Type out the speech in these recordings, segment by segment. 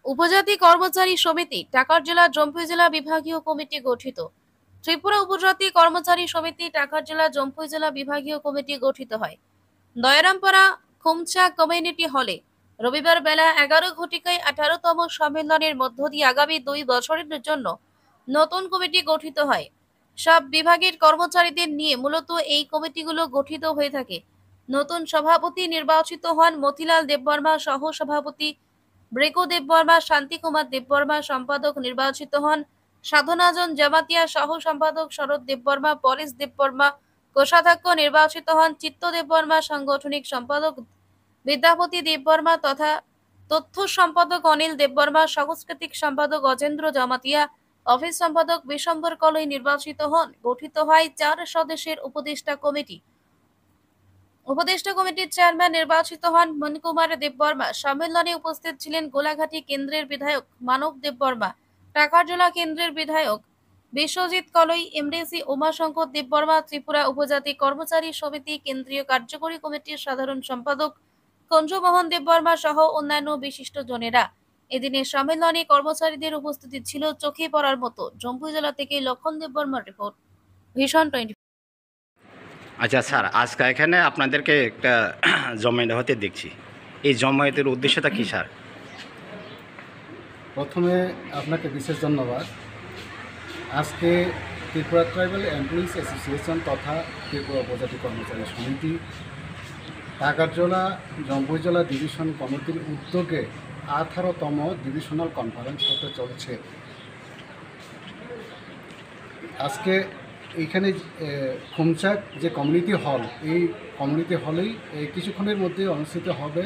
উপজাতি কর্মচারী সমিতি টাকার জেলা জম্পুই জেলা বিভাগীয় কমিটি গঠিত। ত্রিপুরা উপজাতি কর্মচারী সমিতি টাকার জেলা জম্পুই জেলা বিভাগীয় কমিটি গঠিত হয় দয়ারামপাড়া খুমচা কমিউনিটি হলে রবিবার বেলা 11 ঘটিকায় 18তম সম্মেলনের মধ্য দিয়ে আগামী 2 বছরের জন্য নতুন কমিটি গঠিত হয়। সব বিভাগের কর্মচারীদের নিয়ে মূলত এই কমিটিগুলো গঠিত হয়ে থাকে। নতুন সভাপতি নির্বাচিত হন মতিলাল দেববর্মা, সহ সভাপতি ব্রেকো দেববর্মা, শান্তিকুমার দেববর্মা, সম্পাদক নির্বাচিত হন সাধনাজন জামাতিয়া, সহ সম্পাদক শরৎ দেববর্মা, পরেশ দেববর্মা, কোষাধ্যক্ষ নির্বাচিত হন চিত্ত দেববর্মা, সাংগঠনিক সম্পাদক বিদ্যাপতি দেববর্মা তথা তথ্য সম্পাদক অনিল দেববর্মা, সাংস্কৃতিক সম্পাদক অজেন্দ্র জামাতিয়া, অফিস সম্পাদক বিশম্বর কলই নির্বাচিত হন। গঠিত হয় 4 সদস্যের উপদেষ্টা কমিটি। উপদেষ্টা কমিটির চেয়ারম্যান নির্বাচিত হন মণিকুমার দেববর্মা। সম্মেলনে উপস্থিত ছিলেন গোলাঘাটি কেন্দ্রের বিধায়ক মানব দেববর্মা, টাকার জেলা কেন্দ্রের বিধায়ক বিশ্বজিৎ কলই, এমডিসি উমাশঙ্কর দেববর্মা, ত্রিপুরা উপজাতি কর্মচারী সমিতি কেন্দ্রীয় কার্যকরী কমিটির সাধারণ সম্পাদক কঞ্জুমোহন দেববর্মা সহ অন্যান্য বিশিষ্টজনেরা। এদিনের সম্মেলনে কর্মচারীদের উপস্থিতি ছিল চোখে পড়ার মতো। জম্পুই জেলা থেকে লক্ষণ দেববর্মার রিপোর্ট, ভিশন 24। আচ্ছা স্যার, আজকে এখানে আপনাদেরকে একটা জমায়েত হতে দেখছি। এই জমায়েতের উদ্দেশ্যটা কি স্যার? প্রথমে আপনাকে বিশেষ ধন্যবাদ। আজকে ত্রিপুরা ট্রাইবাল এমপ্লয়িজ অ্যাসোসিয়েশন তথা ত্রিপুরা উপজাতি কর্মচারী সমিতি টাকারজলা জম্পুই জেলা ডিভিশন কমিটির উদ্যোগে 18তম ডিভিশনাল কনফারেন্স হতে চলছে। আজকে এইখানে খুমচাক যে কমিউনিটি হল, এই কমিউনিটি হলেই কিছুক্ষণের মধ্যে অনুষ্ঠিত হবে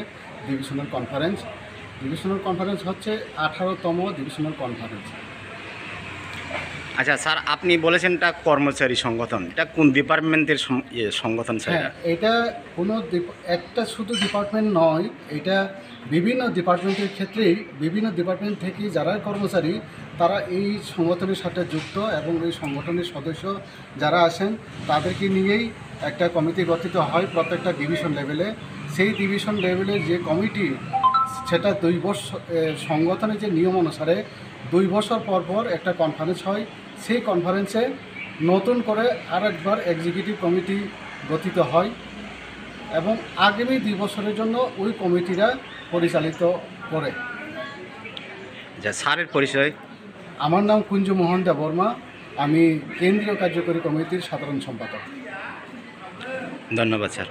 ডিভিশনাল কনফারেন্স। ডিভিশনাল কনফারেন্স হচ্ছে 18তম ডিভিশনাল কনফারেন্স। আচ্ছা স্যার, আপনি বলেছেন এটা কর্মচারী সংগঠন, এটা কোন ডিপার্টমেন্টের সংগঠন স্যার? হ্যাঁ, এটা কোনো একটা শুধু ডিপার্টমেন্ট নয়, এটা বিভিন্ন ডিপার্টমেন্টের ক্ষেত্রেই বিভিন্ন ডিপার্টমেন্ট থেকে যারা কর্মচারী তারা এই সংগঠনের সাথে যুক্ত এবং এই সংগঠনের সদস্য যারা আছেন তাদেরকে নিয়েই একটা কমিটি গঠিত হয় প্রত্যেকটা ডিভিশন লেভেলে। সেই ডিভিশন লেভেলে যে কমিটি, সেটা 2 বছর সংগঠনের যে নিয়ম অনুসারে 2 বছর পর পর একটা কনফারেন্স হয়। সেই কনফারেন্সে নতুন করে আরেকবার এক্সিকিউটিভ কমিটি গঠিত হয় এবং আগামী 2 বছরের জন্য ওই কমিটিরা পরিচালিত করে। আচ্ছা, স্যারের পরিচয়? আমার নাম কুঞ্জমোহন দেববর্মা, আমি কেন্দ্রীয় কার্যকরী কমিটির সাধারণ সম্পাদক। ধন্যবাদ স্যার।